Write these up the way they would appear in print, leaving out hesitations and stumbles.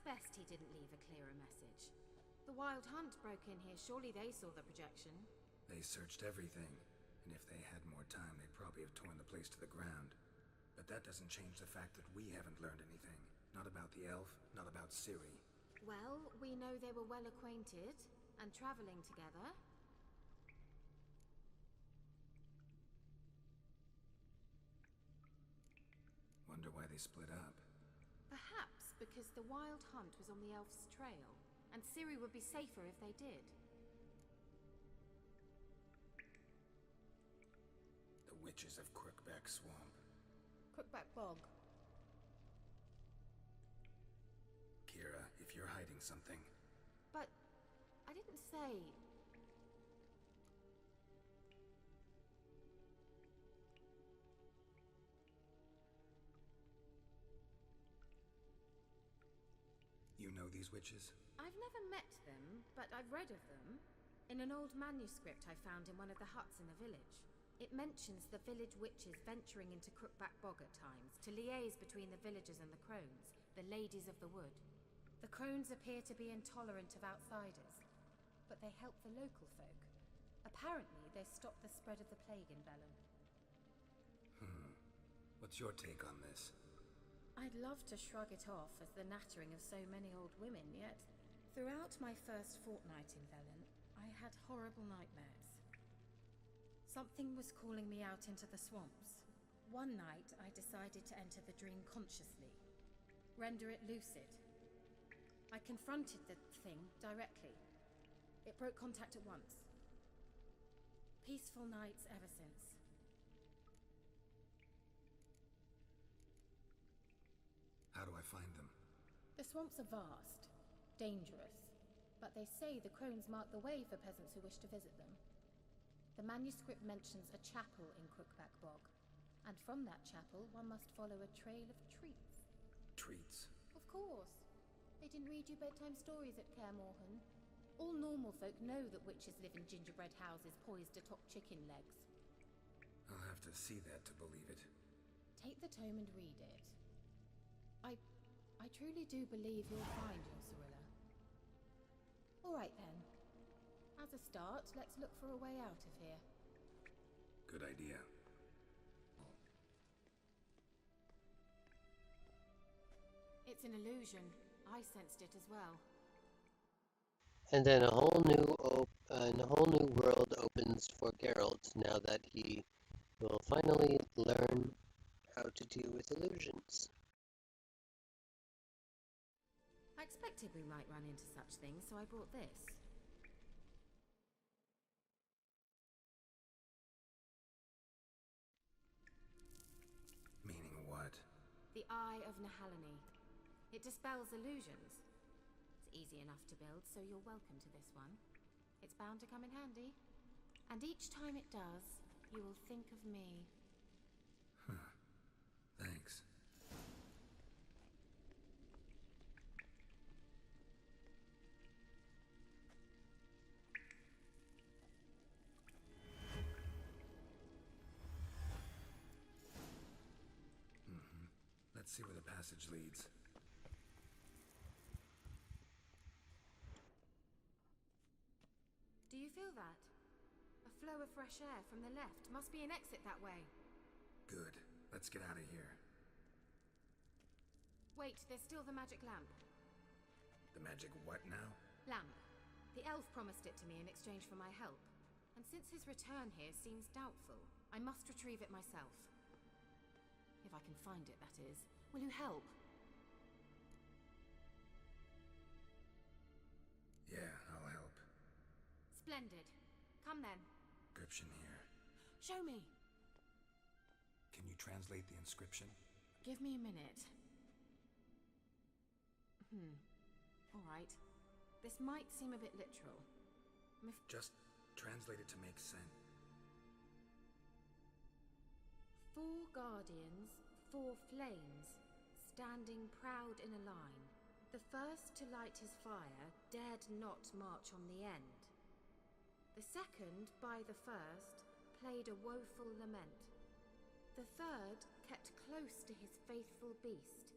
Best he didn't leave a clearer message. The Wild Hunt broke in here. Surely they saw the projection. They searched everything, and if they had more time, they'd probably have torn the place to the ground. But that doesn't change the fact that we haven't learned anything. Not about the elf, not about Ciri. Well, we know they were well acquainted and traveling together. Wonder why they split up. Perhaps because the Wild Hunt was on the elf's trail, and Ciri would be safer if they did. The Witches of Crookback Swamp. Crookback Bog. Kiera, if you're hiding something... But I didn't say... You know these witches? I've never met them, but I've read of them. In an old manuscript I found in one of the huts in the village. It mentions the village witches venturing into Crookback Bog at times to liaise between the villagers and the crones, the ladies of the wood. The crones appear to be intolerant of outsiders, but they help the local folk. Apparently, they stopped the spread of the plague in Velen. What's your take on this? I'd love to shrug it off as the nattering of so many old women, yet throughout my first fortnight in Velen, I had horrible nightmares. Something was calling me out into the swamps. One night, I decided to enter the dream consciously, render it lucid. I confronted the thing directly. It broke contact at once. Peaceful nights ever since. How do I find them? The swamps are vast, dangerous, but they say the crones mark the way for peasants who wish to visit them. The manuscript mentions a chapel in Crookback Bog, and from that chapel one must follow a trail of treats. Treats? Of course. They didn't read you bedtime stories at Kaer Morhen. All normal folk know that witches live in gingerbread houses poised atop chicken legs. I'll have to see that to believe it. Take the tome and read it. I truly do believe you'll find your Cirilla. All right then. As a start, let's look for a way out of here. Good idea. It's an illusion. I sensed it as well. And then a whole new world opens for Geralt now that he will finally learn how to deal with illusions. I expected we might run into such things, so I brought this. Meaning what? The Eye of Nahalani. It dispels illusions. It's easy enough to build, so you're welcome to this one. It's bound to come in handy. And each time it does, you will think of me. Thanks. Let's see where the passage leads. Do you feel that? A flow of fresh air from the left. Must be an exit that way. Good. Let's get out of here. Wait, there's still the magic lamp. The magic what now? Lamp. The elf promised it to me in exchange for my help. And since his return here seems doubtful, I must retrieve it myself. If I can find it, that is. Will you help? Yeah, I'll help. Splendid. Come then. Inscription here. Show me. Can you translate the inscription? Give me a minute. All right. This might seem a bit literal. Just translate it to make sense. 4 guardians, 4 flames, standing proud in a line. The first to light his fire dared not march on the end. The second, by the first, played a woeful lament. The third kept close to his faithful beast.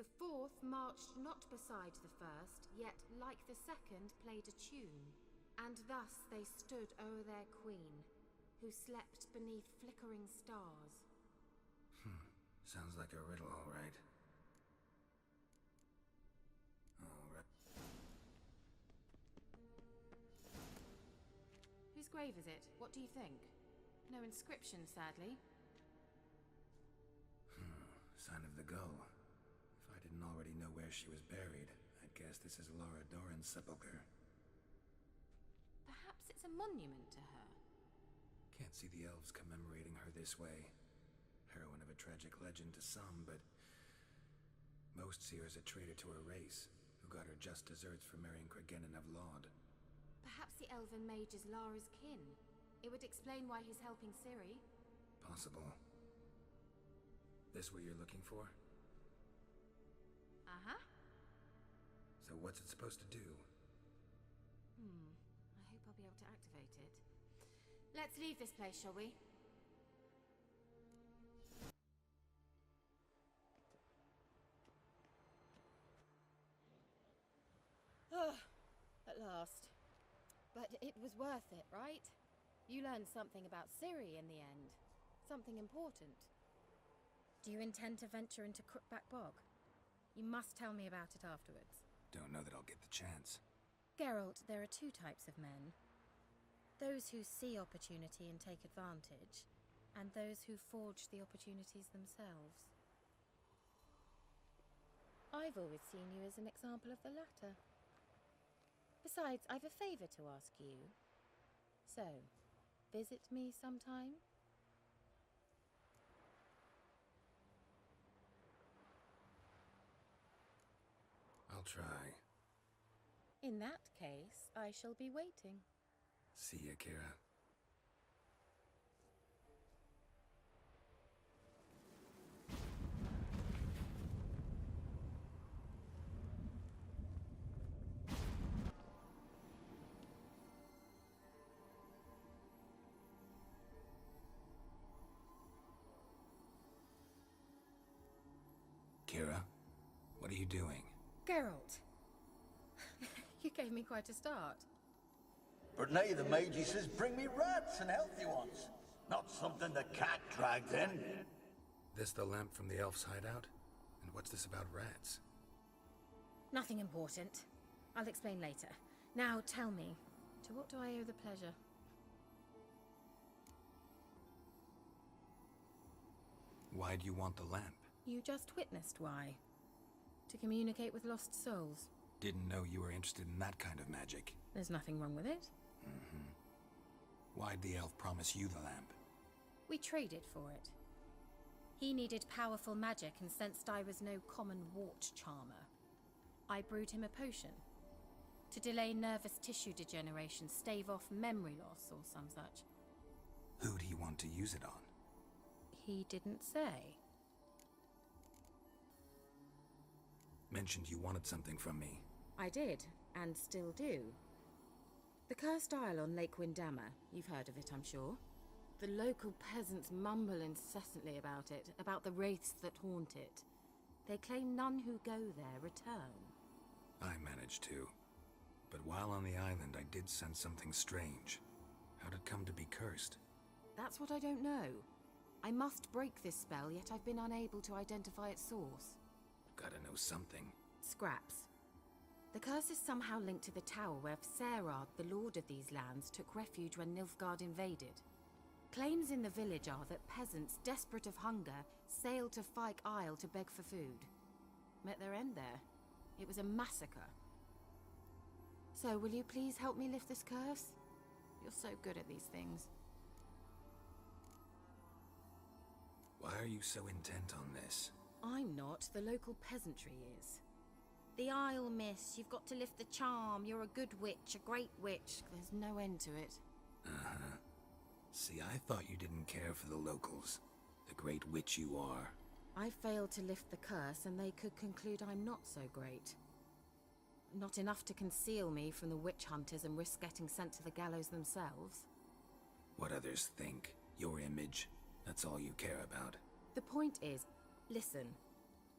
The fourth marched not beside the first, yet like the second played a tune. And thus they stood o'er their queen, who slept beneath flickering stars. Sounds like a riddle, all right. Whose grave is it? What do you think? No inscription, sadly. Sign of the gull. If I didn't already know where she was buried, I'd guess this is Laura Doran's sepulcher. Perhaps it's a monument to her. Can't see the elves commemorating her this way. Heroine of a tragic legend to some, but most see her as a traitor to her race, who got her just deserts for marrying Cregennan of Laud. Perhaps the elven mage is Lara's kin. It would explain why he's helping Ciri. Possible. This what you're looking for? Uh-huh. So what's it supposed to do? I hope I'll be able to activate it. Let's leave this place, shall we? At last. But it was worth it, right? You learned something about Ciri in the end. Something important. Do you intend to venture into Crookback Bog? You must tell me about it afterwards. Don't know that I'll get the chance. Geralt, there are two types of men. Those who see opportunity and take advantage, and those who forge the opportunities themselves. I've always seen you as an example of the latter. Besides, I've a favor to ask you. So, visit me sometime? I'll try. In that case, I shall be waiting. See ya, Kiera. Kiera, what are you doing? Geralt! You gave me quite a start. But now the mage says bring me rats and healthy ones. Not something the cat dragged in. This the lamp from the elf's hideout? And what's this about rats? Nothing important. I'll explain later. Now tell me, to what do I owe the pleasure? Why do you want the lamp? You just witnessed why. To communicate with lost souls. Didn't know you were interested in that kind of magic. There's nothing wrong with it. Why'd the elf promise you the lamp? We traded for it. He needed powerful magic and sensed I was no common wart charmer. I brewed him a potion. To delay nervous tissue degeneration, stave off memory loss or some such. Who'd he want to use it on? He didn't say. Mentioned you wanted something from me. I did, and still do. The Cursed Isle on Lake Windammer. You've heard of it, I'm sure. The local peasants mumble incessantly about it, about the wraiths that haunt it. They claim none who go there return. I managed to. But while on the island, I did sense something strange. How'd it come to be cursed? That's what I don't know. I must break this spell, yet I've been unable to identify its source. Gotta know something. Scraps. The curse is somehow linked to the tower where Serard, the lord of these lands, took refuge when Nilfgaard invaded. Claims in the village are that peasants, desperate of hunger, sailed to Fyke Isle to beg for food. Met their end there. It was a massacre. So, will you please help me lift this curse? You're so good at these things. Why are you so intent on this? I'm not. The local peasantry is. The Isle, miss. You've got to lift the charm. You're a good witch, a great witch. There's no end to it. Uh-huh. See, I thought you didn't care for the locals. The great witch you are. I failed to lift the curse, and they could conclude I'm not so great. Not enough to conceal me from the witch hunters and risk getting sent to the gallows themselves. What others think, your image, that's all you care about. The point is, listen,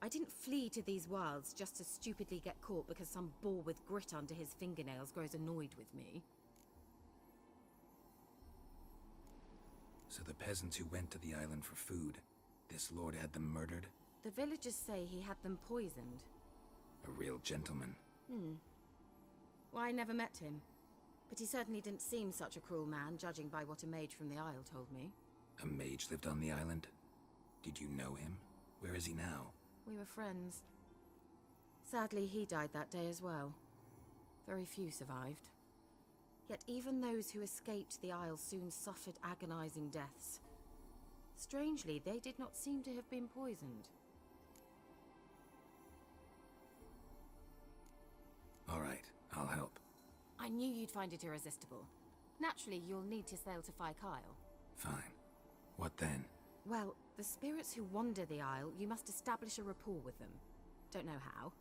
I didn't flee to these wilds just to stupidly get caught because some boar with grit under his fingernails grows annoyed with me. So the peasants who went to the island for food, this lord had them murdered? The villagers say he had them poisoned. A real gentleman. Well, I never met him. But he certainly didn't seem such a cruel man, judging by what a mage from the Isle told me. A mage lived on the island? Did you know him? Where is he now? We were friends. Sadly, he died that day as well. Very few survived. Yet even those who escaped the Isle soon suffered agonizing deaths. Strangely, they did not seem to have been poisoned. All right, I'll help. I knew you'd find it irresistible. Naturally, you'll need to sail to Kyle. Fine. What then? Well, the spirits who wander the Isle, you must establish a rapport with them. Don't know how,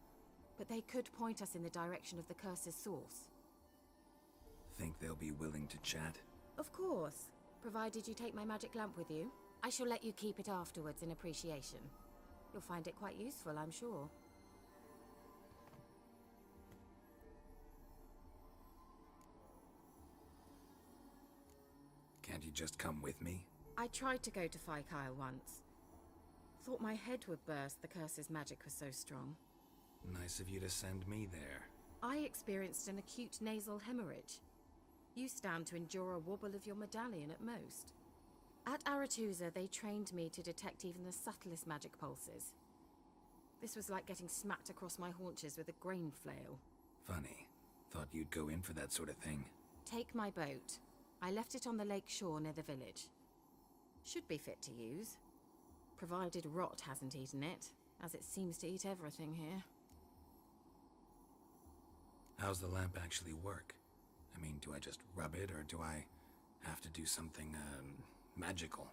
but they could point us in the direction of the curse's source. Think they'll be willing to chat? Of course, provided you take my magic lamp with you. I shall let you keep it afterwards in appreciation. You'll find it quite useful, I'm sure. Can't you just come with me? I tried to go to Kyle once. Thought my head would burst, the curse's magic was so strong. Nice of you to send me there. I experienced an acute nasal hemorrhage. You stand to endure a wobble of your medallion at most. At Aretusa, they trained me to detect even the subtlest magic pulses. This was like getting smacked across my haunches with a grain flail. Funny. Thought you'd go in for that sort of thing. Take my boat. I left it on the lake shore near the village. Should be fit to use. Provided rot hasn't eaten it, as it seems to eat everything here. How's the lamp actually work? I mean, do I just rub it, or do I have to do something, magical?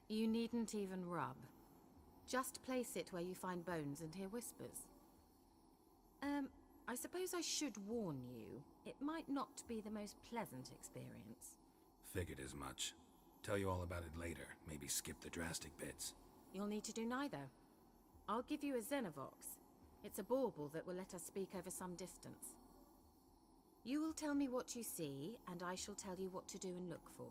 You needn't even rub. Just place it where you find bones and hear whispers. I suppose I should warn you, it might not be the most pleasant experience. Figured as much. Tell you all about it later, maybe skip the drastic bits. You'll need to do neither. I'll give you a Xenovox. It's a bauble that will let us speak over some distance. You will tell me what you see, and I shall tell you what to do and look for.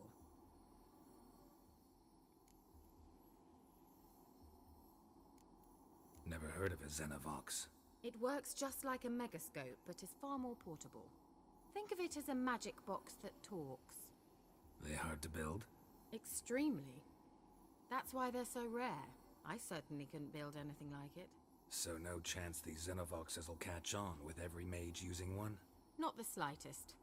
Never heard of a Xenovox. It works just like a megascope, but is far more portable. Think of it as a magic box that talks. They hard to build? Extremely. That's why they're so rare. I certainly couldn't build anything like it. So no chance these Xenovoxes will catch on with every mage using one? Not the slightest.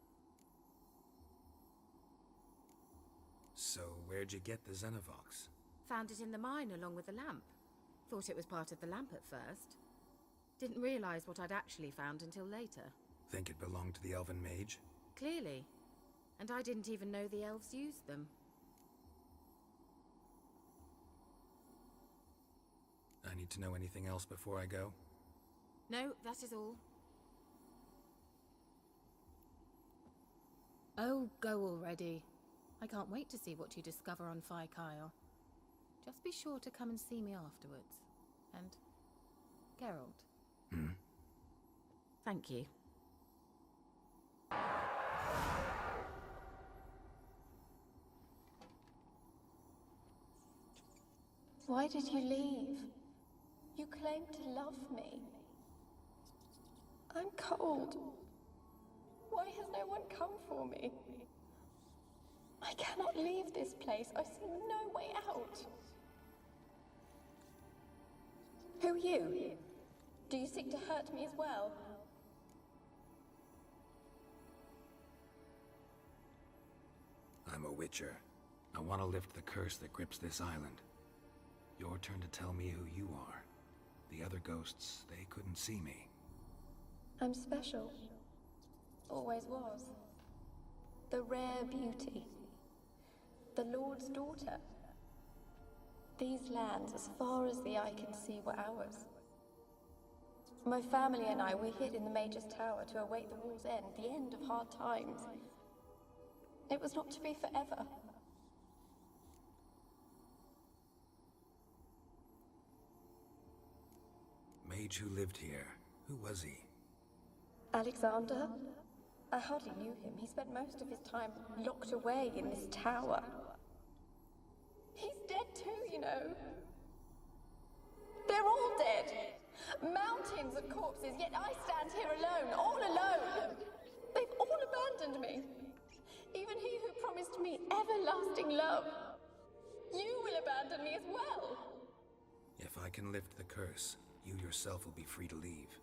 So where'd you get the Xenovox? Found it in the mine along with the lamp. Thought it was part of the lamp at first. Didn't realize what I'd actually found until later. Think it belonged to the elven mage? Clearly. And I didn't even know the elves used them. I need to know anything else before I go? No, that is all. Oh, go already. I can't wait to see what you discover on Kyle. Just be sure to come and see me afterwards. And Geralt. Thank you. Why did you leave? You claimed to love me. I'm cold. Why has no one come for me? I cannot leave this place. I see no way out. Who are you? Do you seek to hurt me as well? I'm a witcher. I want to lift the curse that grips this island. Your turn to tell me who you are. The other ghosts, they couldn't see me. I'm special. Always was. The rare beauty. The Lord's daughter. These lands, as far as the eye can see, were ours. My family and I, we hid in the Mage's Tower to await the war's end, the end of hard times. It was not to be forever. mage who lived here. Who was he? Alexander? I hardly knew him. He spent most of his time locked away in this tower. He's dead too, you know. They're all dead. Mountains of corpses, yet I stand here alone, all alone. They've all abandoned me. Even he who promised me everlasting love. You will abandon me as well. If I can lift the curse, you yourself will be free to leave.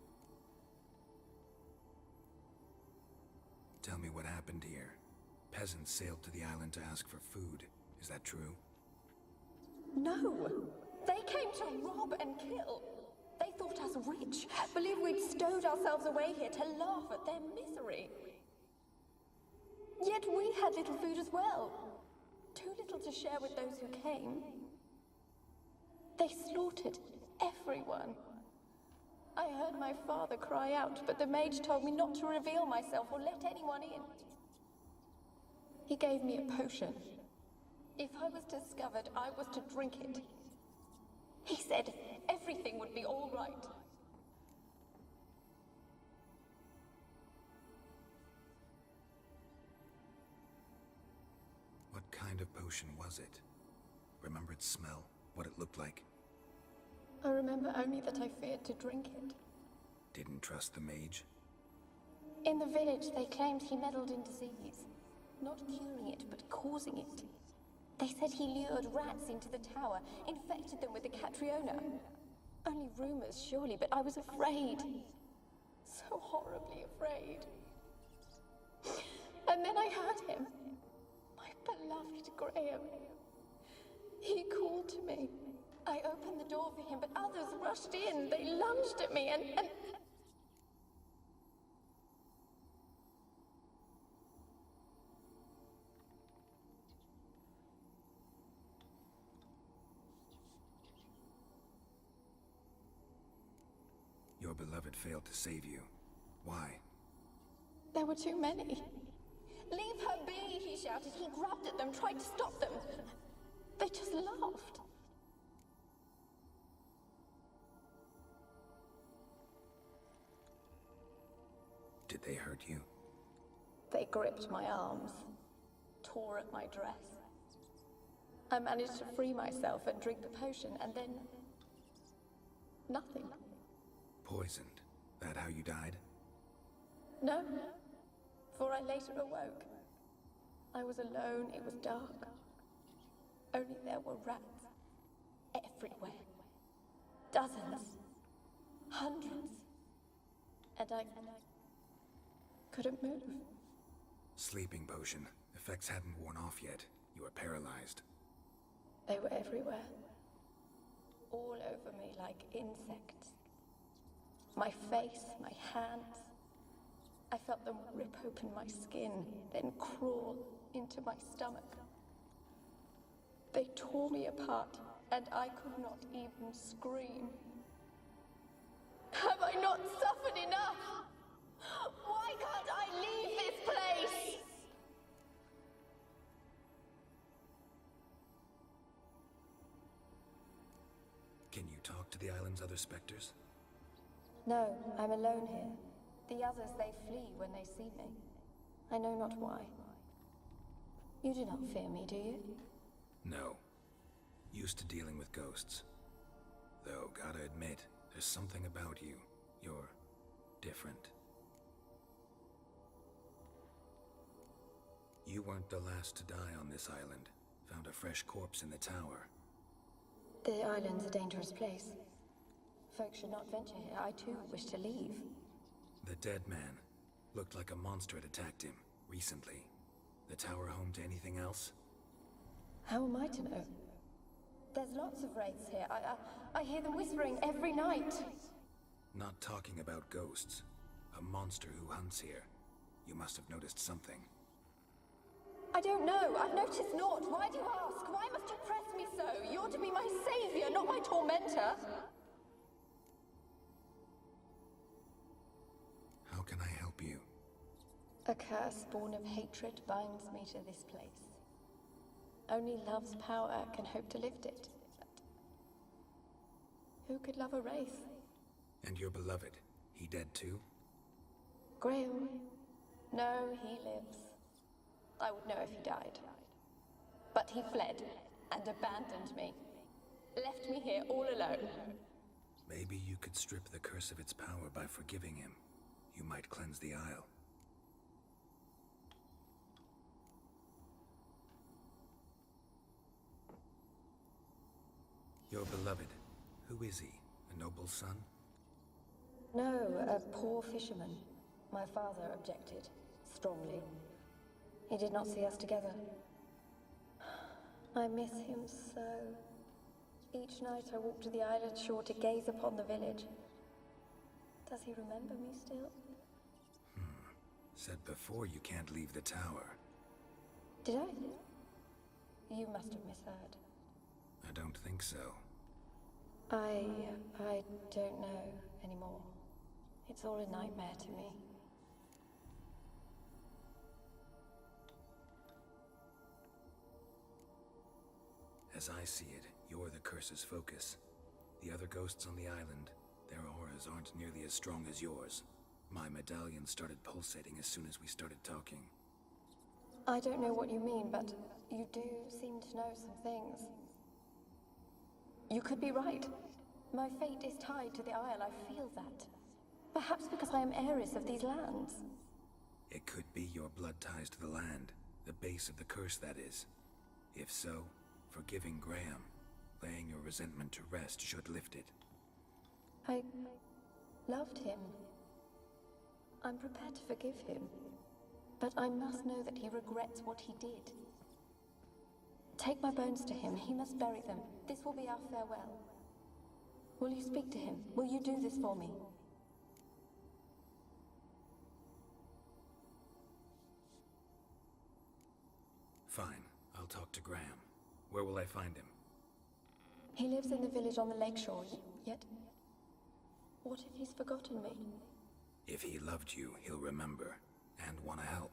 Tell me what happened here. Peasants sailed to the island to ask for food. Is that true? No. They came to rob and kill. They thought us rich, believed we'd stowed ourselves away here to laugh at their misery. Yet we had little food as well. Too little to share with those who came. They slaughtered everyone. I heard my father cry out, but the mage told me not to reveal myself or let anyone in. He gave me a potion. If I was discovered, I was to drink it. He said everything would be all right. What kind of potion was it? Remember its smell? What it looked like? I remember only that I feared to drink it. Didn't trust the mage? In the village, they claimed he meddled in disease. Not curing it, but causing it. They said he lured rats into the tower, infected them with the Catriona. Only rumors, surely, but I was afraid. So horribly afraid. And then I heard him. My beloved Graham. He called to me. I opened the door for him, but others rushed in. They lunged at me and... Your beloved failed to save you. Why? There were too many. Leave her be, he shouted. He grabbed at them, tried to stop them. They just laughed. Did they hurt you? They gripped my arms, tore at my dress. I managed to free myself and drink the potion, and then... nothing. Poisoned? That how you died? No, for I later awoke. I was alone, it was dark. Only there were rats. Everywhere. Dozens. Hundreds. And I couldn't move. Sleeping potion. Effects hadn't worn off yet. You were paralyzed. They were everywhere. All over me like insects. My face, my hands. I felt them rip open my skin, then crawl into my stomach. They tore me apart, and I could not even scream. Have I not suffered enough? Why can't I leave this place? Can you talk to the island's other specters? No, I'm alone here. The others, they flee when they see me. I know not why. You do not fear me, do you? No. Used to dealing with ghosts. Though, gotta admit, there's something about you. You're different. You weren't the last to die on this island. Found a fresh corpse in the tower. The island's a dangerous place. Folks should not venture here. I too wish to leave. The dead man. Looked like a monster had attacked him, recently. The tower home to anything else? How am I to know? There's lots of wraiths here. I hear them whispering every night. Not talking about ghosts. A monster who hunts here. You must have noticed something. I don't know. I've noticed naught. Why do you ask? Why must you press me so? You're to be my savior, not my tormentor. How can I help you? A curse born of hatred binds me to this place. Only love's power can hope to lift it. But who could love a wraith? And your beloved, he dead too? Graham? No, he lives. I would know if he died. But he fled and abandoned me. Left me here all alone. Maybe you could strip the curse of its power by forgiving him. You might cleanse the Isle. Your beloved, who is he? A noble son? No, a poor fisherman. My father objected, strongly. He did not see us together. I miss him so. Each night I walk to the island shore to gaze upon the village. Does he remember me still? Said before you can't leave the tower. Did I? You must have misheard. I don't think so. I don't know anymore. It's all a nightmare to me. As I see it, you're the curse's focus. The other ghosts on the island, their auras aren't nearly as strong as yours. My medallion started pulsating as soon as we started talking. I don't know what you mean, but you do seem to know some things. You could be right. My fate is tied to the Isle, I feel that. Perhaps because I am heiress of these lands. It could be your blood ties to the land, the base of the curse, that is. If so, forgiving Graham, laying your resentment to rest should lift it. I loved him. I'm prepared to forgive him. But I must know that he regrets what he did. Take my bones to him. He must bury them. This will be our farewell. Will you speak to him? Will you do this for me? Fine. I'll talk to Graham. Where will I find him? He lives in the village on the lakeshore, yet... What if he's forgotten me? If he loved you, he'll remember, and want to help.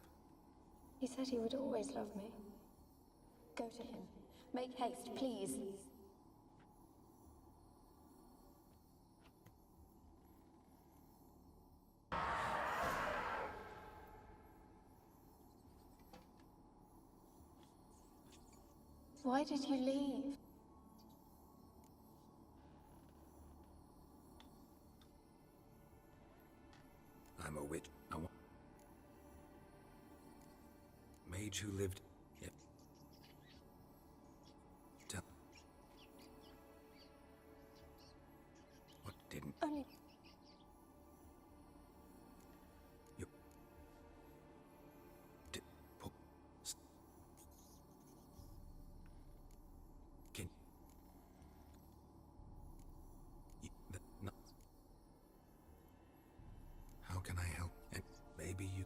He said he would always love me. Go to him. Make haste, please. Why did you leave? I'm a witch. Mage who lived... Yep. Tell... What didn't... Only... You... Did... Pull... Can... No... How can I help? And maybe you...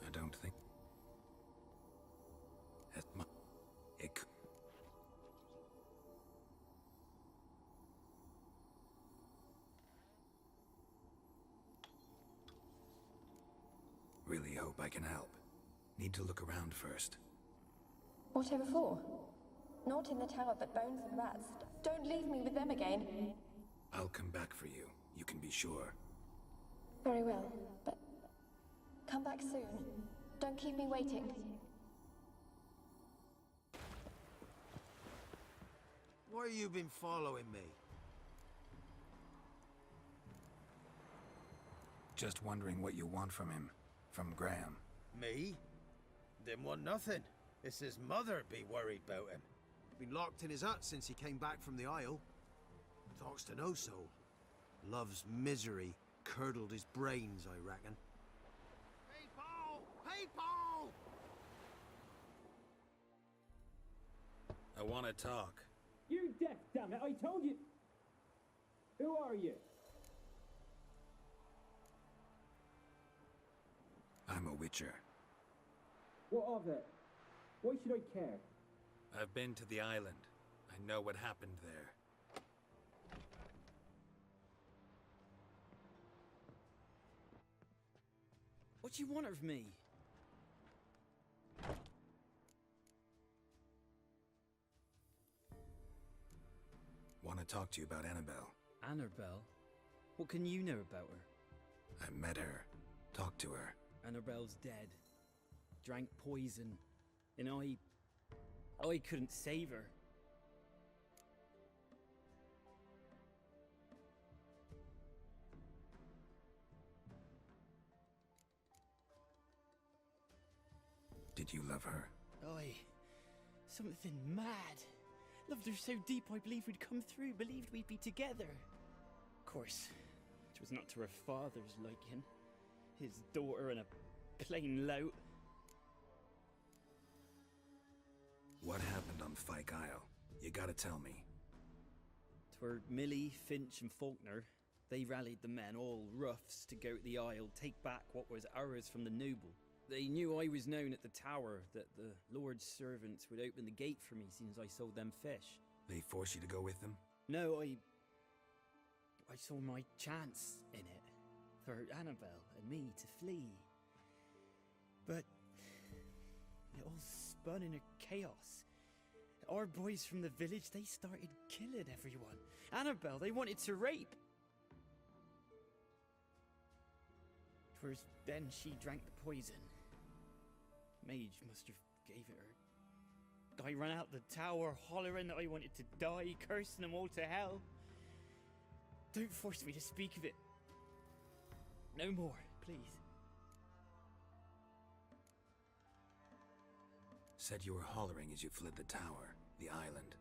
I don't think... At my... It could... Really hope I can help. Need to look around first. Whatever for? Not in the tower, but bones and rats. Don't leave me with them again. I'll come back for you. You can be sure. Very well, but... Come back soon. Don't keep me waiting. Why you been following me? Just wondering what you want from him. From Graham. Me? Didn't want nothing. It's his mother be worried about him. Been locked in his hut since he came back from the Isle. Talks to no soul. Love's misery curdled his brains, I reckon. People! People! I want to talk. You deaf, damn it! I told you. Who are you? I'm a witcher. What of it? Why should I care? I've been to the island. I know what happened there. What do you want of me? Want want to talk to you about Annabelle. Annabelle? What can you know about her? I met her. Talked to her. Annabelle's dead. Drank poison. And I couldn't save her. Did you love her? Something mad. Loved her so deep I believed we'd come through, believed we'd be together. Of course, it was not to her father's liking. His daughter and a plain lout. What happened on Fyke Isle? You gotta tell me. 'Twere Millie, Finch and Faulkner. They rallied the men, all roughs, to go to the Isle, take back what was ours from the noble. They knew I was known at the tower, that the Lord's servants would open the gate for me since I sold them fish. They forced you to go with them? No, I saw my chance in it, for Annabelle and me to flee. But it all spun in a chaos. Our boys from the village, they started killing everyone. Annabelle, they wanted to rape. 'Twas then she drank the poison. Mage must have gave it her. I ran out the tower, hollering that I wanted to die, cursing them all to hell. Don't force me to speak of it. No more, please. Said you were hollering as you fled the tower, the island.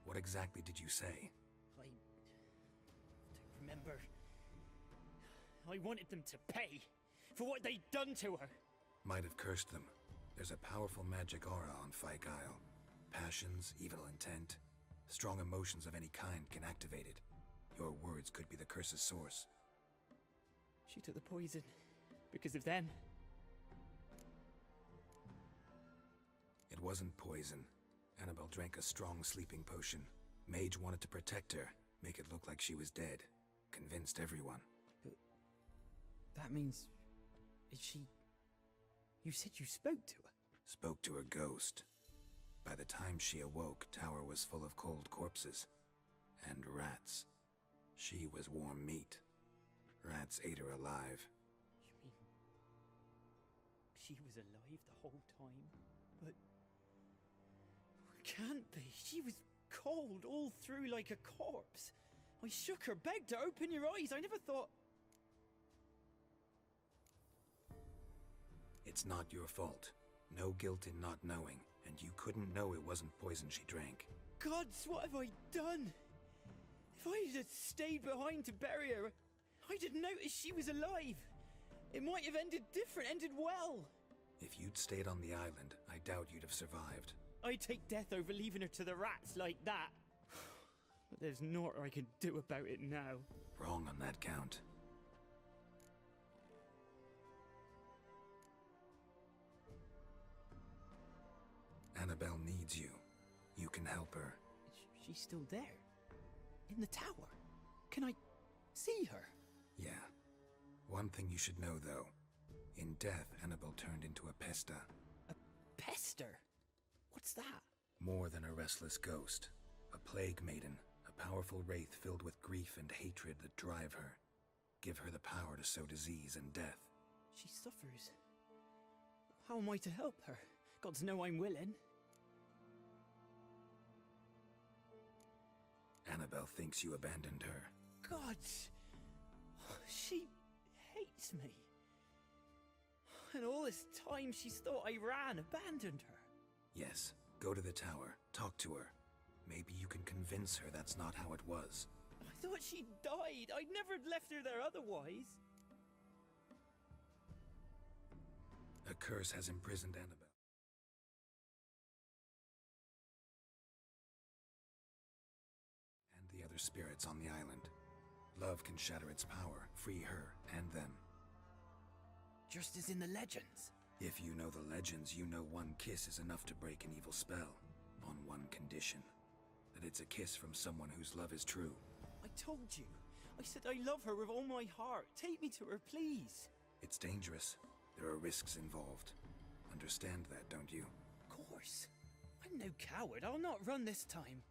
What exactly did you say? I don't remember. I wanted them to pay for what they'd done to her. Might have cursed them. There's a powerful magic aura on Fyke Isle. Passions, evil intent, strong emotions of any kind can activate it. Your words could be the curse's source. She took the poison because of them. It wasn't poison. Annabelle drank a strong sleeping potion. Mage wanted to protect her, make it look like she was dead. Convinced everyone. But that means... is she... You said you spoke to her? Spoke to a ghost. By the time she awoke, tower was full of cold corpses. And rats. She was warm meat. Rats ate her alive. You mean... she was alive the whole time? But... can't be. She was cold all through like a corpse. I shook her, begged her, open your eyes. I never thought... It's not your fault. No guilt in not knowing, and you couldn't know it wasn't poison she drank. Gods, what have I done? If I had stayed behind to bury her, I didn't notice she was alive. It might have ended different, ended well. If you'd stayed on the island, I doubt you'd have survived. I'd take death over leaving her to the rats like that. But there's naught I can do about it now. Wrong on that count. Annabelle needs you. You can help her. She's still there? In the tower? Can I see her? Yeah. One thing you should know, though. In death, Annabelle turned into a pesta. A pester? What's that? More than a restless ghost. A plague maiden. A powerful wraith filled with grief and hatred that drive her. Give her the power to sow disease and death. She suffers. How am I to help her? Gods know I'm willing. Annabelle thinks you abandoned her. Gods! She hates me. And all this time she's thought I abandoned her. Yes, go to the tower, talk to her. Maybe you can convince her that's not how it was. I thought she died. I'd never left her there otherwise. A curse has imprisoned Annabelle. And the other spirits on the island. Love can shatter its power, free her and them. Just as in the legends. If you know the legends, you know one kiss is enough to break an evil spell. On one condition. That it's a kiss from someone whose love is true. I told you. I said I love her with all my heart. Take me to her, please. It's dangerous. There are risks involved. Understand that, don't you? Of course. I'm no coward. I'll not run this time.